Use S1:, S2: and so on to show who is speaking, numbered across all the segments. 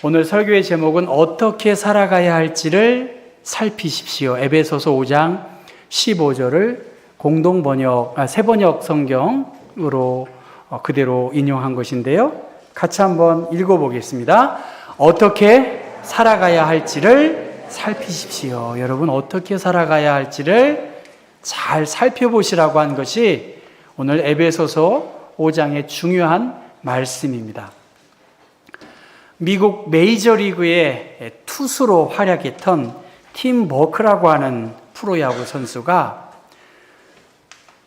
S1: 오늘 설교의 제목은 어떻게 살아가야 할지를 살피십시오. 에베소서 5장 15절을 공동 번역, 새 번역 성경으로 그대로 인용한 것인데요. 같이 한번 읽어보겠습니다. 어떻게 살아가야 할지를 살피십시오. 여러분, 어떻게 살아가야 할지를 잘 살펴보시라고 한 것이 오늘 에베소서 5장의 중요한 말씀입니다. 미국 메이저리그의 투수로 활약했던 팀 버크라고 하는 프로야구 선수가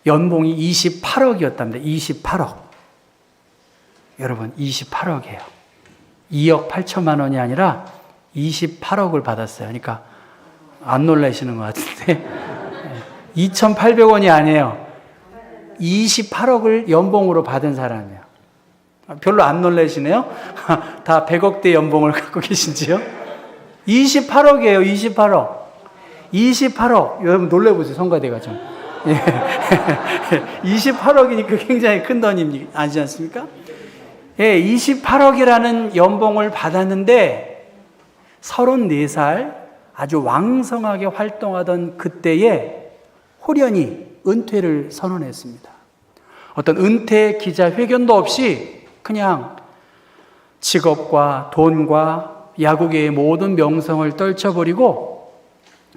S1: 연봉이 28억이었답니다. 28억. 여러분, 28억이에요. 2억 8천만 원이 아니라 28억을 받았어요. 그러니까 안 놀라시는 것 같은데 2,800원이 아니에요. 28억을 연봉으로 받은 사람이에요. 별로 안 놀라시네요. 다 100억대 연봉을 갖고 계신지요? 28억이에요. 28억. 28억. 여러분 놀래보세요. 성가대가 좀. 28억이니까 굉장히 큰 돈이 아니지 않습니까? 28억이라는 연봉을 받았는데 34살 아주 왕성하게 활동하던 그때에 홀연히 은퇴를 선언했습니다. 어떤 은퇴 기자회견도 없이 그냥 직업과 돈과 야구계의 모든 명성을 떨쳐버리고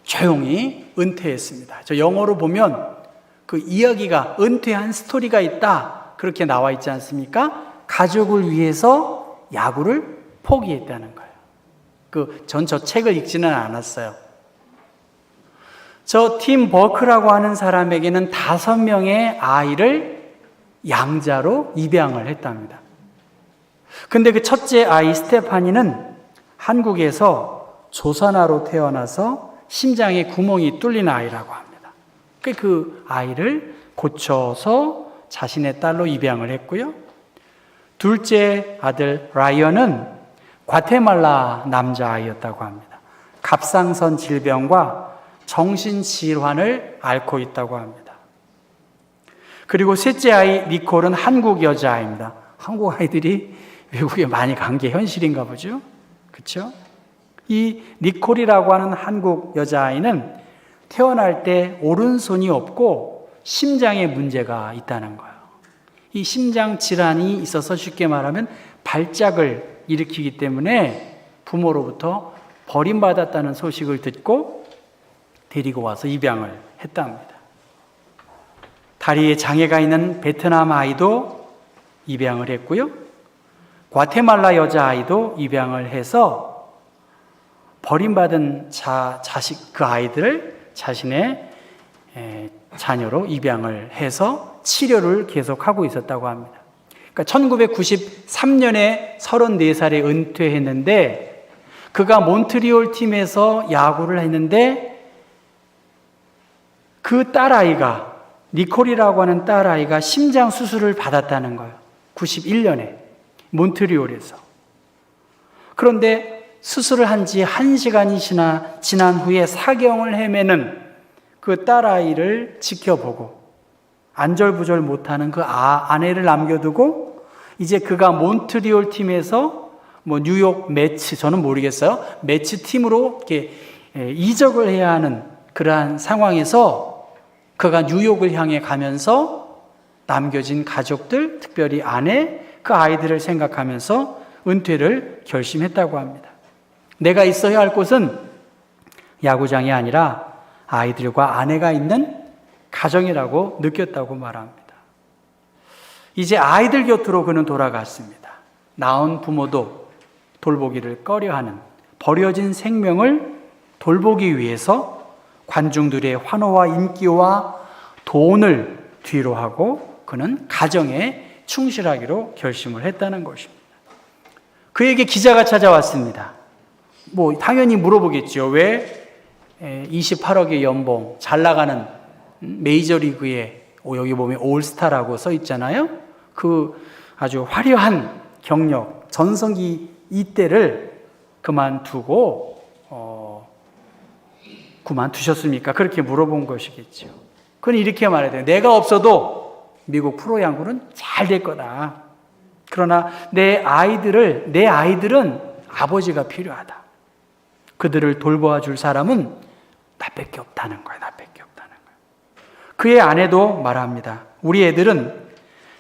S1: 조용히 은퇴했습니다. 저 영어로 보면 그 이야기가 은퇴한 스토리가 있다 그렇게 나와 있지 않습니까? 가족을 위해서 야구를 포기했다는 거예요. 저 책을 읽지는 않았어요. 저 팀 버크라고 하는 사람에게는 5명의 아이를 양자로 입양을 했답니다. 근데 그 첫째 아이 스테파니는 한국에서 조산아로 태어나서 심장에 구멍이 뚫린 아이라고 합니다. 그 아이를 고쳐서 자신의 딸로 입양을 했고요. 둘째 아들 라이언은 과테말라 남자아이였다고 합니다. 갑상선 질병과 정신질환을 앓고 있다고 합니다. 그리고 셋째 아이 니콜은 한국 여자아이입니다. 한국 아이들이 외국에 많이 간 게 현실인가 보죠. 그렇죠? 이 니콜이라고 하는 한국 여자아이는 태어날 때 오른손이 없고 심장에 문제가 있다는 거예요. 이 심장 질환이 있어서 쉽게 말하면 발작을 일으키기 때문에 부모로부터 버림받았다는 소식을 듣고 데리고 와서 입양을 했답니다. 다리에 장애가 있는 베트남 아이도 입양을 했고요. 과테말라 여자아이도 입양을 해서 버림받은 자식 그 아이들을 자신의 자녀로 입양을 해서 치료를 계속하고 있었다고 합니다. 그러니까 1993년에 34살에 은퇴했는데 그가 몬트리올 팀에서 야구를 했는데 그 딸아이가 니콜이라고 하는 딸아이가 심장 수술을 받았다는 거예요. 91년에 몬트리올에서. 그런데 수술을 한 지 1시간이 지난 후에 사경을 헤매는 그 딸아이를 지켜보고 안절부절 못하는 그 아내를 남겨두고 이제 그가 몬트리올 팀에서 뉴욕 매츠, 저는 모르겠어요. 매츠 팀으로 이렇게 이적을 해야 하는 그러한 상황에서 그가 뉴욕을 향해 가면서 남겨진 가족들, 특별히 아내, 그 아이들을 생각하면서 은퇴를 결심했다고 합니다. 내가 있어야 할 곳은 야구장이 아니라 아이들과 아내가 있는 가정이라고 느꼈다고 말합니다. 이제 아이들 곁으로 그는 돌아갔습니다. 낳은 부모도 돌보기를 꺼려하는 버려진 생명을 돌보기 위해서 관중들의 환호와 인기와 돈을 뒤로 하고 그는 가정에 충실하기로 결심을 했다는 것입니다. 그에게 기자가 찾아왔습니다. 당연히 물어보겠죠. 왜 28억의 연봉, 잘 나가는 메이저리그에 여기 보면 올스타라고 써 있잖아요. 그 아주 화려한 경력, 전성기 이때를 그만두셨습니까? 그렇게 물어본 것이겠죠. 그건 이렇게 말해야 돼요. 내가 없어도 미국 프로야구는 잘 될 거다. 그러나 내 아이들은 아버지가 필요하다. 그들을 돌보아 줄 사람은 나밖에 없다는 거예요. 나밖에 없다는 거예요. 그의 아내도 말합니다. 우리 애들은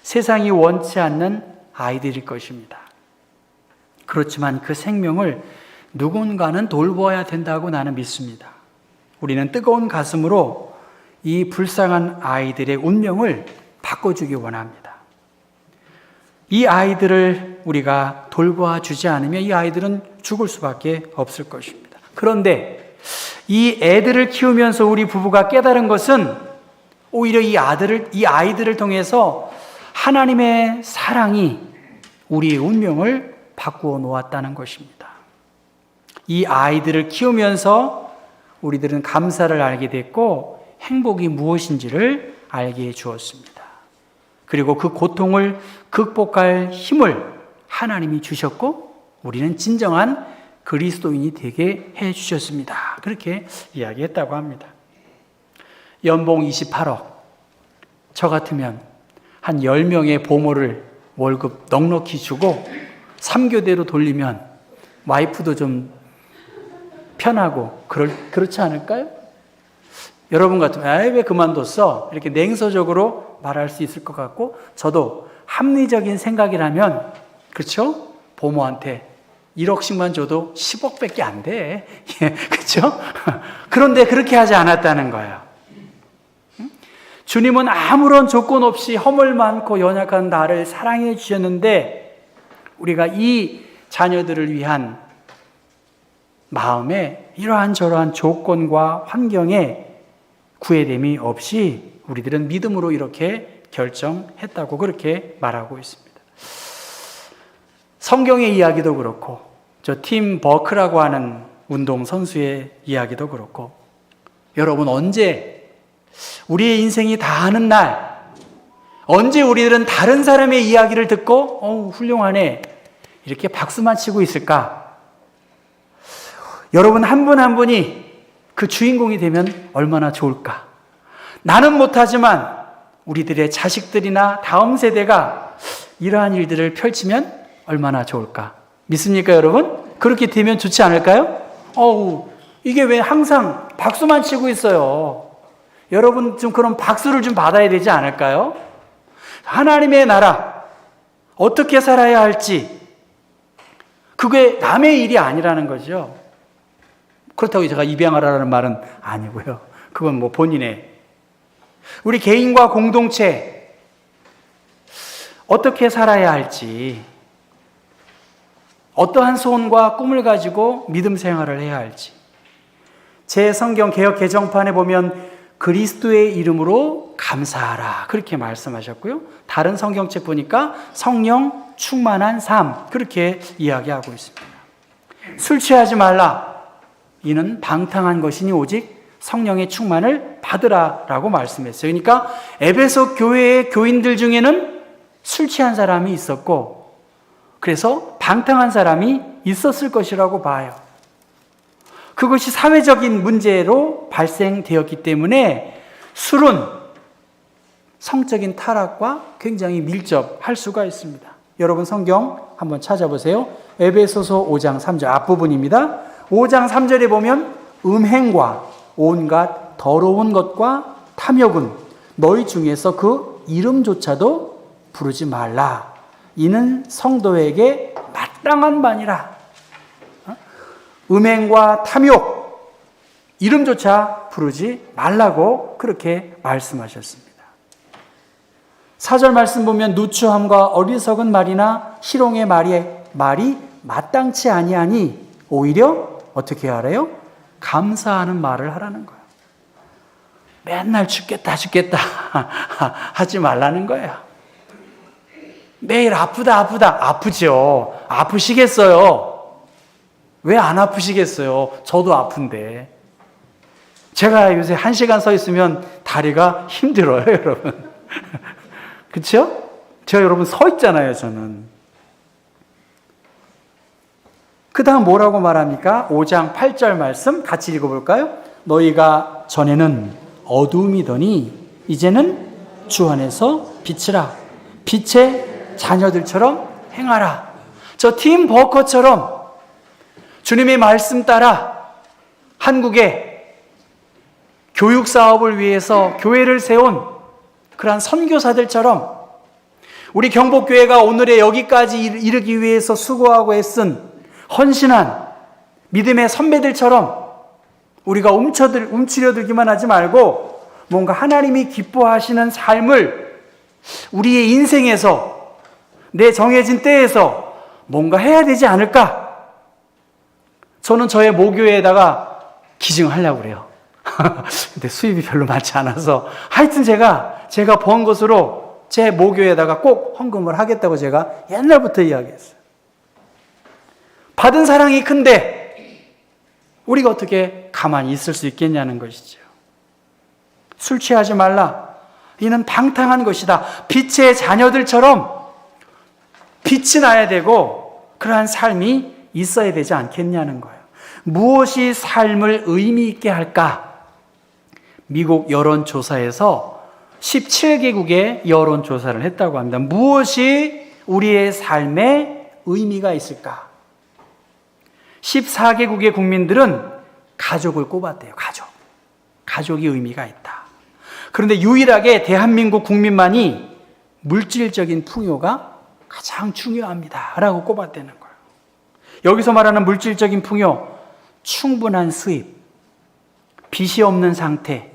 S1: 세상이 원치 않는 아이들일 것입니다. 그렇지만 그 생명을 누군가는 돌보아야 된다고 나는 믿습니다. 우리는 뜨거운 가슴으로 이 불쌍한 아이들의 운명을 바꿔주기 원합니다. 이 아이들을 우리가 돌보아 주지 않으면 이 아이들은 죽을 수밖에 없을 것입니다. 그런데 이 애들을 키우면서 우리 부부가 깨달은 것은 오히려 이 아이들을 통해서 하나님의 사랑이 우리의 운명을 바꾸어 놓았다는 것입니다. 이 아이들을 키우면서 우리들은 감사를 알게 됐고 행복이 무엇인지를 알게 해 주었습니다. 그리고 그 고통을 극복할 힘을 하나님이 주셨고 우리는 진정한 그리스도인이 되게 해 주셨습니다. 그렇게 이야기했다고 합니다. 연봉 28억. 저 같으면 한 10명의 보모를 월급 넉넉히 주고 3교대로 돌리면 와이프도 좀 편하고 그렇지 않을까요? 여러분 같으면 왜 그만뒀어? 이렇게 냉소적으로 말할 수 있을 것 같고 저도 합리적인 생각이라면 그렇죠? 보모한테 1억씩만 줘도 10억밖에 안 돼. 그렇죠? 그런데 그렇게 하지 않았다는 거예요. 주님은 아무런 조건 없이 허물 많고 연약한 나를 사랑해 주셨는데 우리가 이 자녀들을 위한 마음에 이러한 저러한 조건과 환경에 구애됨이 없이 우리들은 믿음으로 이렇게 결정했다고 그렇게 말하고 있습니다. 성경의 이야기도 그렇고 저 팀 버크라고 하는 운동 선수의 이야기도 그렇고 여러분 언제 우리의 인생이 다하는 날 언제 우리들은 다른 사람의 이야기를 듣고 훌륭하네 이렇게 박수만 치고 있을까? 여러분 한 분 한 분이 그 주인공이 되면 얼마나 좋을까? 나는 못하지만 우리들의 자식들이나 다음 세대가 이러한 일들을 펼치면 얼마나 좋을까? 믿습니까 여러분? 그렇게 되면 좋지 않을까요? 이게 왜 항상 박수만 치고 있어요? 여러분 좀 그런 박수를 좀 받아야 되지 않을까요? 하나님의 나라 어떻게 살아야 할지 그게 남의 일이 아니라는 거죠. 그렇다고 제가 입양하라는 말은 아니고요. 그건 본인의 우리 개인과 공동체 어떻게 살아야 할지 어떠한 소원과 꿈을 가지고 믿음 생활을 해야 할지 제 성경 개역 개정판에 보면 그리스도의 이름으로 감사하라 그렇게 말씀하셨고요. 다른 성경책 보니까 성령 충만한 삶 그렇게 이야기하고 있습니다. 술 취하지 말라 이는 방탕한 것이니 오직 성령의 충만을 받으라라고 말씀했어요. 그러니까 에베소 교회의 교인들 중에는 술 취한 사람이 있었고 그래서 방탕한 사람이 있었을 것이라고 봐요. 그것이 사회적인 문제로 발생되었기 때문에 술은 성적인 타락과 굉장히 밀접할 수가 있습니다. 여러분 성경 한번 찾아보세요. 에베소서 5장 3절 앞부분입니다. 5장 3절에 보면 음행과 온갖 더러운 것과 탐욕은 너희 중에서 그 이름조차도 부르지 말라. 이는 성도에게 마땅한 바니라. 음행과 탐욕, 이름조차 부르지 말라고 그렇게 말씀하셨습니다. 4절 말씀 보면 누추함과 어리석은 말이나 희롱의 말이 마땅치 아니하니 오히려 어떻게 하래요? 감사하는 말을 하라는 거예요. 맨날 죽겠다 하지 말라는 거예요. 매일 아프죠. 아프시겠어요. 왜 안 아프시겠어요? 저도 아픈데. 제가 요새 1시간 서 있으면 다리가 힘들어요, 여러분. 그렇죠? 제가 여러분 서 있잖아요, 저는. 그 다음 뭐라고 말합니까? 5장 8절 말씀 같이 읽어볼까요? 너희가 전에는 어두움이더니 이제는 주 안에서 빛이라. 빛의 자녀들처럼 행하라. 저 팀 버커처럼 주님의 말씀 따라 한국의 교육 사업을 위해서 교회를 세운 그러한 선교사들처럼 우리 경복교회가 오늘의 여기까지 이르기 위해서 수고하고 애쓴 헌신한 믿음의 선배들처럼 우리가 움츠려들기만 하지 말고 뭔가 하나님이 기뻐하시는 삶을 우리의 인생에서 내 정해진 때에서 뭔가 해야 되지 않을까? 저는 저의 모교에다가 기증하려고 그래요. 근데 수입이 별로 많지 않아서 하여튼 제가 번 것으로 제 모교에다가 꼭 헌금을 하겠다고 제가 옛날부터 이야기했어요. 받은 사랑이 큰데 우리가 어떻게 가만히 있을 수 있겠냐는 것이죠. 술 취하지 말라. 이는 방탕한 것이다. 빛의 자녀들처럼 빛이 나야 되고 그러한 삶이 있어야 되지 않겠냐는 거예요. 무엇이 삶을 의미 있게 할까? 미국 여론조사에서 17개국의 여론조사를 했다고 합니다. 무엇이 우리의 삶에 의미가 있을까? 14개국의 국민들은 가족을 꼽았대요. 가족이 의미가 있다. 그런데 유일하게 대한민국 국민만이 물질적인 풍요가 가장 중요합니다 라고 꼽았다는 거예요. 여기서 말하는 물질적인 풍요, 충분한 수입, 빚이 없는 상태,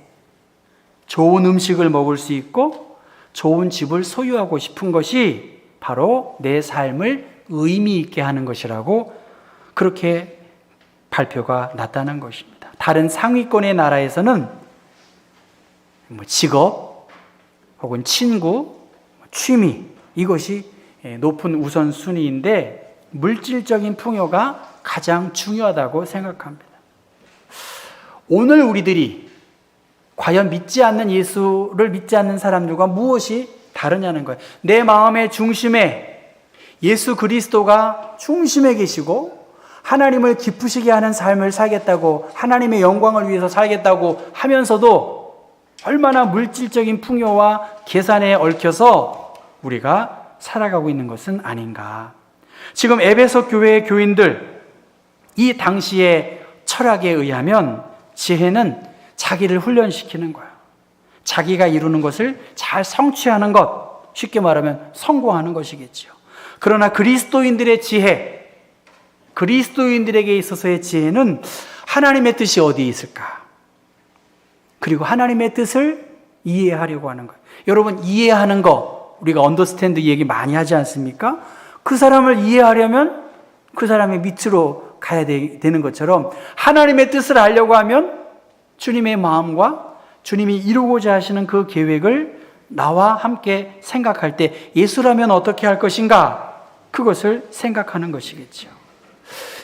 S1: 좋은 음식을 먹을 수 있고 좋은 집을 소유하고 싶은 것이 바로 내 삶을 의미 있게 하는 것이라고 그렇게 발표가 났다는 것입니다. 다른 상위권의 나라에서는 직업 혹은 친구, 취미 이것이 높은 우선순위인데 물질적인 풍요가 가장 중요하다고 생각합니다. 오늘 우리들이 과연 믿지 않는 예수를 믿지 않는 사람들과 무엇이 다르냐는 거예요. 내 마음의 중심에 예수 그리스도가 중심에 계시고 하나님을 기쁘시게 하는 삶을 살겠다고 하나님의 영광을 위해서 살겠다고 하면서도 얼마나 물질적인 풍요와 계산에 얽혀서 우리가 살아가고 있는 것은 아닌가. 지금 에베소 교회의 교인들 이 당시의 철학에 의하면 지혜는 자기를 훈련시키는 거예요. 자기가 이루는 것을 잘 성취하는 것, 쉽게 말하면 성공하는 것이겠죠. 그러나 그리스도인들의 지혜, 그리스도인들에게 있어서의 지혜는 하나님의 뜻이 어디에 있을까? 그리고 하나님의 뜻을 이해하려고 하는 거예요. 여러분, 이해하는 거 우리가 언더스탠드 얘기 많이 하지 않습니까? 그 사람을 이해하려면 그 사람의 밑으로 가야 되는 것처럼 하나님의 뜻을 알려고 하면 주님의 마음과 주님이 이루고자 하시는 그 계획을 나와 함께 생각할 때 예수라면 어떻게 할 것인가? 그것을 생각하는 것이겠죠.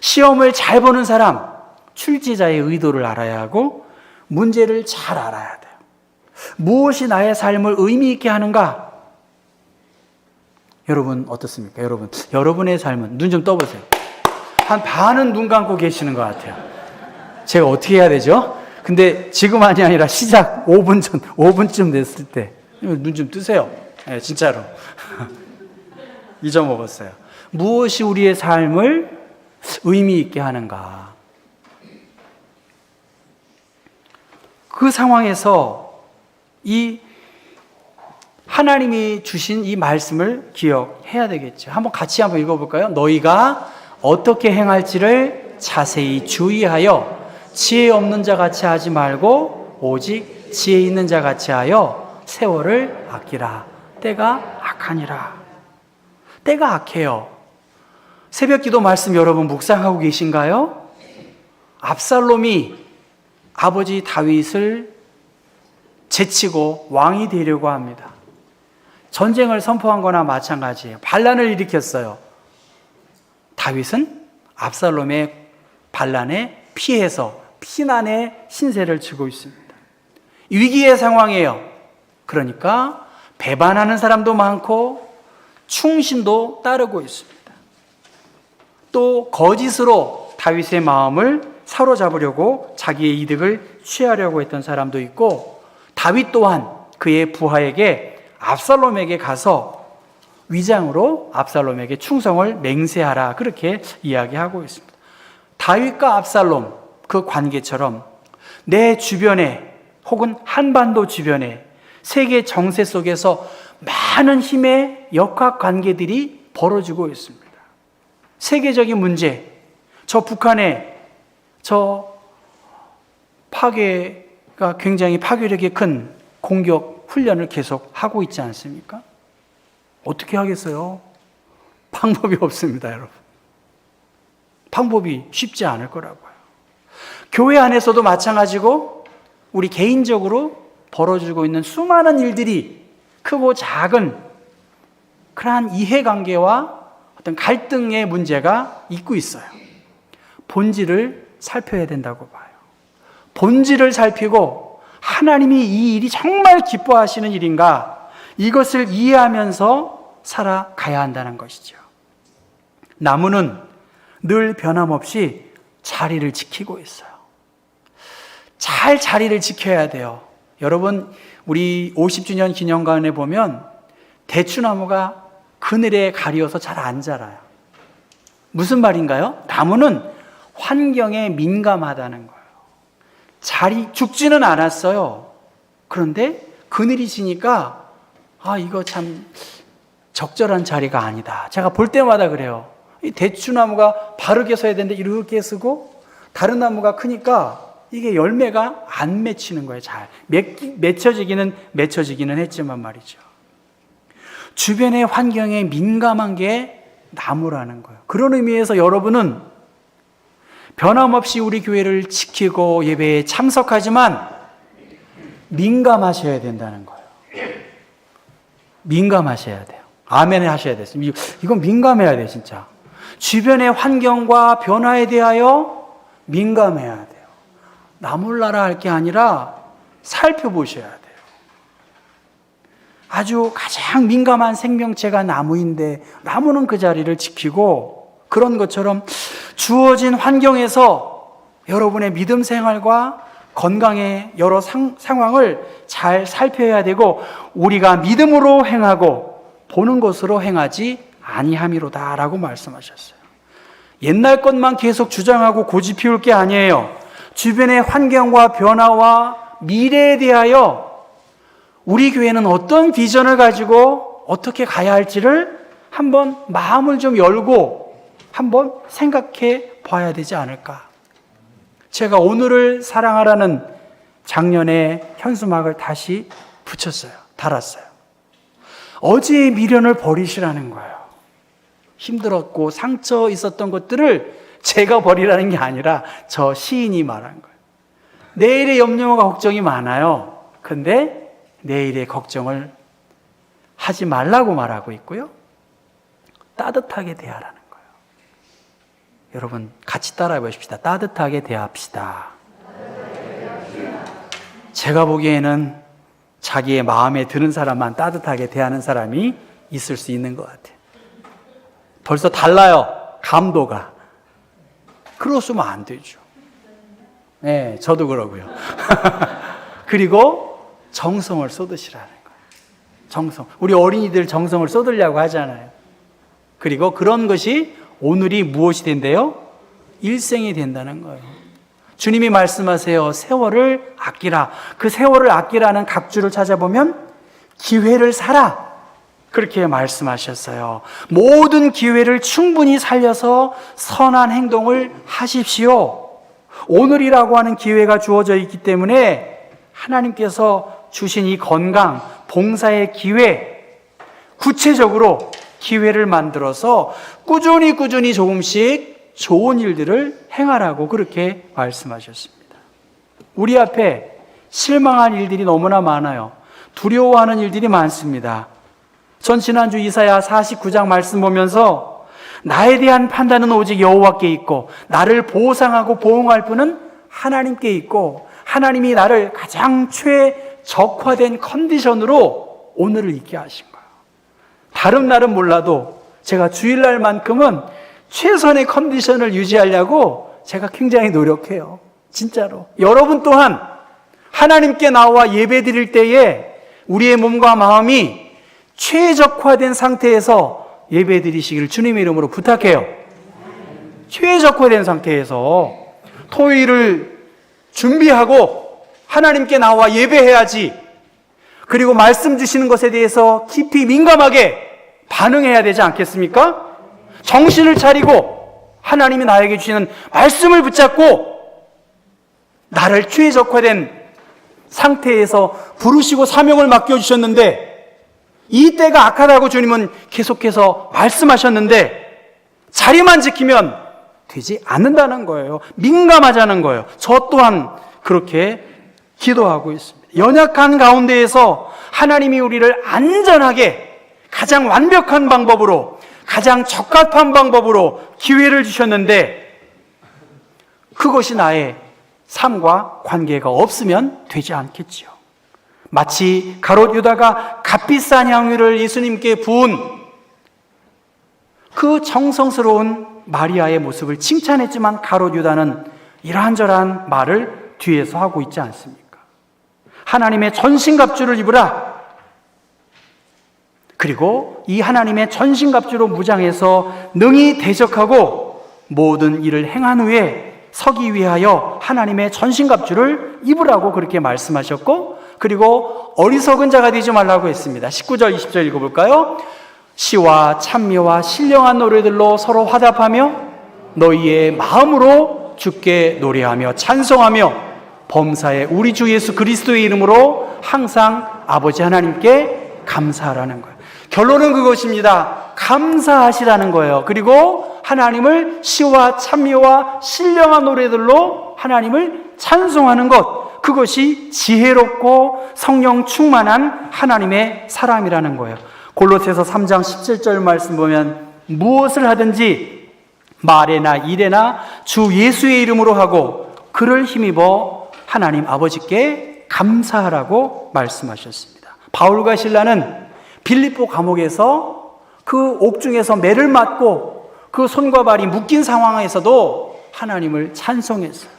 S1: 시험을 잘 보는 사람, 출제자의 의도를 알아야 하고 문제를 잘 알아야 돼요. 무엇이 나의 삶을 의미 있게 하는가? 여러분 어떻습니까? 여러분의 삶은 눈 좀 떠보세요. 한 반은 눈 감고 계시는 것 같아요. 제가 어떻게 해야 되죠? 근데 지금만이 아니라 시작 5분쯤 됐을 때 눈 좀 뜨세요. 네, 진짜로. 잊어먹었어요. 무엇이 우리의 삶을 의미 있게 하는가? 그 상황에서 이 하나님이 주신 이 말씀을 기억해야 되겠죠. 같이 한번 읽어볼까요? 너희가 어떻게 행할지를 자세히 주의하여 지혜 없는 자 같이 하지 말고 오직 지혜 있는 자 같이 하여 세월을 아끼라. 때가 악하니라. 때가 악해요. 새벽기도 말씀 여러분 묵상하고 계신가요? 압살롬이 아버지 다윗을 제치고 왕이 되려고 합니다. 전쟁을 선포한 거나 마찬가지예요. 반란을 일으켰어요. 다윗은 압살롬의 반란에 피해서 피난의 신세를 지고 있습니다. 위기의 상황이에요. 그러니까 배반하는 사람도 많고 충신도 따르고 있습니다. 또 거짓으로 다윗의 마음을 사로잡으려고 자기의 이득을 취하려고 했던 사람도 있고 다윗 또한 그의 부하에게 압살롬에게 가서 위장으로 압살롬에게 충성을 맹세하라 그렇게 이야기하고 있습니다. 다윗과 압살롬 그 관계처럼 내 주변에 혹은 한반도 주변에 세계 정세 속에서 많은 힘의 역학 관계들이 벌어지고 있습니다. 세계적인 문제, 저 북한의 저 파괴가 굉장히 파괴력이 큰 공격 훈련을 계속 하고 있지 않습니까? 어떻게 하겠어요? 방법이 없습니다, 여러분. 방법이 쉽지 않을 거라고요. 교회 안에서도 마찬가지고 우리 개인적으로 벌어지고 있는 수많은 일들이 크고 작은 그러한 이해관계와 어떤 갈등의 문제가 있고 있어요. 본질을 살펴야 된다고 봐요. 본질을 살피고 하나님이 이 일이 정말 기뻐하시는 일인가, 이것을 이해하면서 살아가야 한다는 것이죠. 나무는 늘 변함없이 자리를 지키고 있어요. 잘 자리를 지켜야 돼요. 여러분, 우리 50주년 기념관에 보면 대추나무가 그늘에 가리워서 잘 안 자라요. 무슨 말인가요? 나무는 환경에 민감하다는 거예요. 죽지는 않았어요. 그런데 그늘이 지니까 이거 참 적절한 자리가 아니다. 제가 볼 때마다 그래요. 이 대추나무가 바르게 서야 되는데 이렇게 쓰고, 다른 나무가 크니까 이게 열매가 안 맺히는 거예요. 잘 맺혀지기는 했지만 말이죠. 주변의 환경에 민감한 게 나무라는 거예요. 그런 의미에서 여러분은 변함없이 우리 교회를 지키고 예배에 참석하지만 민감하셔야 된다는 거예요. 민감하셔야 돼요. 아멘 하셔야 돼요. 이건 민감해야 돼, 진짜. 주변의 환경과 변화에 대하여 민감해야 돼요. 나 몰라라 할 게 아니라 살펴보셔야 돼요. 아주 가장 민감한 생명체가 나무인데 나무는 그 자리를 지키고, 그런 것처럼 주어진 환경에서 여러분의 믿음 생활과 건강의 여러 상황을 잘 살펴야 되고, 우리가 믿음으로 행하고 보는 것으로 행하지 아니함이로다라고 말씀하셨어요. 옛날 것만 계속 주장하고 고집 피울 게 아니에요. 주변의 환경과 변화와 미래에 대하여 우리 교회는 어떤 비전을 가지고 어떻게 가야 할지를 한번 마음을 좀 열고 한번 생각해 봐야 되지 않을까. 제가 오늘을 사랑하라는 작년에 현수막을 다시 붙였어요. 달았어요. 어제의 미련을 버리시라는 거예요. 힘들었고 상처 있었던 것들을 제가 버리라는 게 아니라 저 시인이 말한 거예요. 내일의 염려와 걱정이 많아요. 근데 내일의 걱정을 하지 말라고 말하고 있고요. 따뜻하게 대하라는 거예요. 여러분 같이 따라해 보십시다. 따뜻하게 대합시다. 제가 보기에는 자기의 마음에 드는 사람만 따뜻하게 대하는 사람이 있을 수 있는 것 같아요. 벌써 달라요. 감도가. 그러시면 안 되죠. 네, 저도 그러고요. 그리고 정성을 쏟으시라는 거예요. 정성. 우리 어린이들 정성을 쏟으려고 하잖아요. 그리고 그런 것이 오늘이 무엇이 된대요? 일생이 된다는 거예요. 주님이 말씀하세요. 세월을 아끼라. 그 세월을 아끼라는 각주를 찾아보면 기회를 사라. 그렇게 말씀하셨어요. 모든 기회를 충분히 살려서 선한 행동을 하십시오. 오늘이라고 하는 기회가 주어져 있기 때문에 하나님께서 주신 이 건강, 봉사의 기회, 구체적으로 기회를 만들어서 꾸준히 조금씩 좋은 일들을 행하라고 그렇게 말씀하셨습니다. 우리 앞에 실망한 일들이 너무나 많아요. 두려워하는 일들이 많습니다. 전 지난주 이사야 49장 말씀 보면서 나에 대한 판단은 오직 여호와께 있고 나를 보상하고 보응할 분은 하나님께 있고 하나님이 나를 가장 최적화된 컨디션으로 오늘을 있게 하신 거예요. 다른 날은 몰라도 제가 주일날만큼은 최선의 컨디션을 유지하려고 제가 굉장히 노력해요. 진짜로. 여러분 또한 하나님께 나와 예배 드릴 때에 우리의 몸과 마음이 최적화된 상태에서 예배 드리시기를 주님의 이름으로 부탁해요. 최적화된 상태에서 토요일을 준비하고 하나님께 나와 예배해야지, 그리고 말씀 주시는 것에 대해서 깊이 민감하게 반응해야 되지 않겠습니까? 정신을 차리고 하나님이 나에게 주시는 말씀을 붙잡고 나를 최적화된 상태에서 부르시고 사명을 맡겨주셨는데, 이 때가 악하다고 주님은 계속해서 말씀하셨는데 자리만 지키면 되지 않는다는 거예요. 민감하자는 거예요. 저 또한 그렇게 기도하고 있습니다. 연약한 가운데에서 하나님이 우리를 안전하게 가장 완벽한 방법으로, 가장 적합한 방법으로 기회를 주셨는데, 그것이 나의 삶과 관계가 없으면 되지 않겠지요. 마치 가롯 유다가 값비싼 향유를 예수님께 부은 그 정성스러운 마리아의 모습을 칭찬했지만, 가롯 유다는 이러한저러한 말을 뒤에서 하고 있지 않습니까? 하나님의 전신갑주를 입으라. 그리고 이 하나님의 전신갑주로 무장해서 능히 대적하고 모든 일을 행한 후에 서기 위하여 하나님의 전신갑주를 입으라고 그렇게 말씀하셨고, 그리고 어리석은 자가 되지 말라고 했습니다. 19절 20절 읽어볼까요? 시와 찬미와 신령한 노래들로 서로 화답하며 너희의 마음으로 주께 노래하며 찬송하며 범사에 우리 주 예수 그리스도의 이름으로 항상 아버지 하나님께 감사하라는 거예요. 결론은 그것입니다. 감사하시라는 거예요. 그리고 하나님을 시와 찬미와 신령한 노래들로 하나님을 찬송하는 것, 그것이 지혜롭고 성령 충만한 하나님의 사람이라는 거예요. 골로새서 3장 17절 말씀 보면 무엇을 하든지 말에나 일에나 주 예수의 이름으로 하고 그를 힘입어 하나님 아버지께 감사하라고 말씀하셨습니다. 바울과 실라는 빌립보 감옥에서 그 옥중에서 매를 맞고 그 손과 발이 묶인 상황에서도 하나님을 찬송했어요.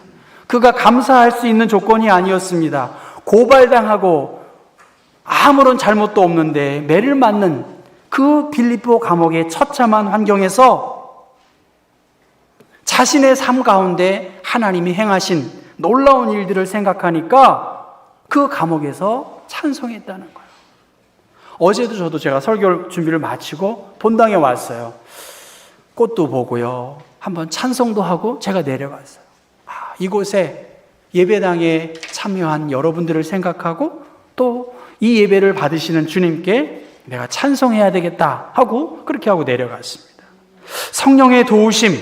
S1: 그가 감사할 수 있는 조건이 아니었습니다. 고발당하고 아무런 잘못도 없는데 매를 맞는 그 빌립보 감옥의 처참한 환경에서 자신의 삶 가운데 하나님이 행하신 놀라운 일들을 생각하니까 그 감옥에서 찬송했다는 거예요. 어제도 저도 제가 설교 준비를 마치고 본당에 왔어요. 꽃도 보고요, 한번 찬송도 하고 제가 내려갔어요. 이곳에 예배당에 참여한 여러분들을 생각하고 또 이 예배를 받으시는 주님께 내가 찬송해야 되겠다 하고 그렇게 하고 내려갔습니다. 성령의 도우심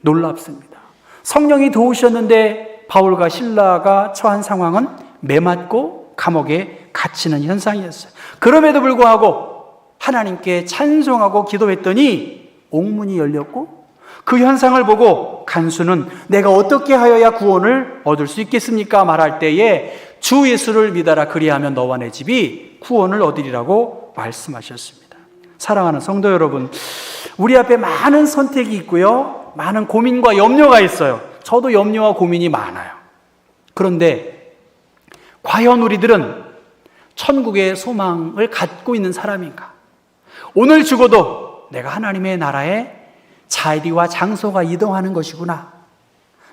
S1: 놀랍습니다. 성령이 도우셨는데 바울과 실라가 처한 상황은 매맞고 감옥에 갇히는 현상이었어요. 그럼에도 불구하고 하나님께 찬송하고 기도했더니 옥문이 열렸고, 그 현상을 보고 간수는 내가 어떻게 하여야 구원을 얻을 수 있겠습니까? 말할 때에 주 예수를 믿어라, 그리하면 너와 내 집이 구원을 얻으리라고 말씀하셨습니다. 사랑하는 성도 여러분, 우리 앞에 많은 선택이 있고요, 많은 고민과 염려가 있어요. 저도 염려와 고민이 많아요. 그런데 과연 우리들은 천국의 소망을 갖고 있는 사람인가? 오늘 죽어도 내가 하나님의 나라에 자리와 장소가 이동하는 것이구나.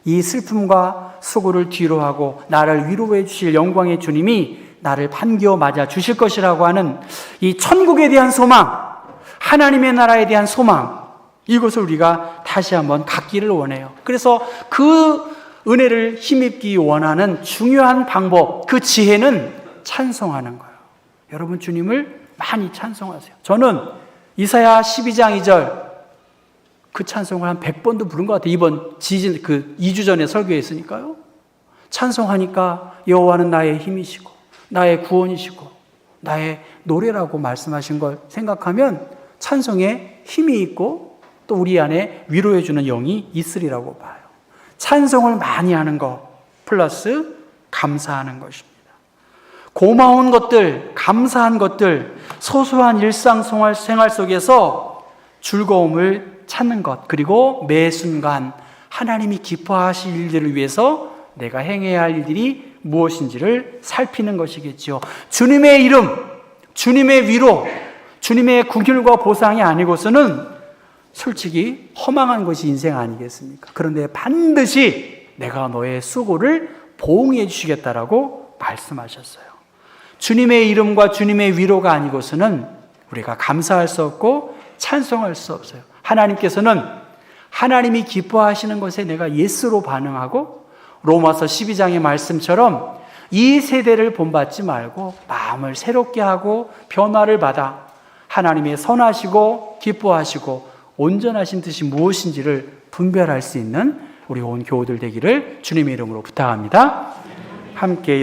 S1: 이 슬픔과 수고를 뒤로 하고 나를 위로해 주실 영광의 주님이 나를 반겨 맞아 주실 것이라고 하는 이 천국에 대한 소망, 하나님의 나라에 대한 소망, 이것을 우리가 다시 한번 갖기를 원해요. 그래서 그 은혜를 힘입기 원하는 중요한 방법, 그 지혜는 찬송하는 거예요. 여러분, 주님을 많이 찬송하세요. 저는 이사야 12장 2절 그 찬송을 한 100번도 부른 것 같아요. 이번 지진 2주 전에 설교했으니까요. 찬송하니까 여호와는 나의 힘이시고 나의 구원이시고 나의 노래라고 말씀하신 걸 생각하면 찬송에 힘이 있고 또 우리 안에 위로해 주는 영이 있으리라고 봐요. 찬송을 많이 하는 것 플러스 감사하는 것입니다. 고마운 것들, 감사한 것들, 소소한 일상생활 속에서 즐거움을 찾는 것, 그리고 매 순간 하나님이 기뻐하실 일들을 위해서 내가 행해야 할 일들이 무엇인지를 살피는 것이겠죠. 주님의 이름, 주님의 위로, 주님의 긍휼과 보상이 아니고서는 솔직히 허망한 것이 인생 아니겠습니까? 그런데 반드시 내가 너의 수고를 보응해 주시겠다라고 말씀하셨어요. 주님의 이름과 주님의 위로가 아니고서는 우리가 감사할 수 없고 찬송할 수 없어요. 하나님께서는 하나님이 기뻐하시는 것에 내가 예스로 반응하고 로마서 12장의 말씀처럼 이 세대를 본받지 말고 마음을 새롭게 하고 변화를 받아 하나님의 선하시고 기뻐하시고 온전하신 뜻이 무엇인지를 분별할 수 있는 우리 온 교우들 되기를 주님의 이름으로 부탁합니다. 함께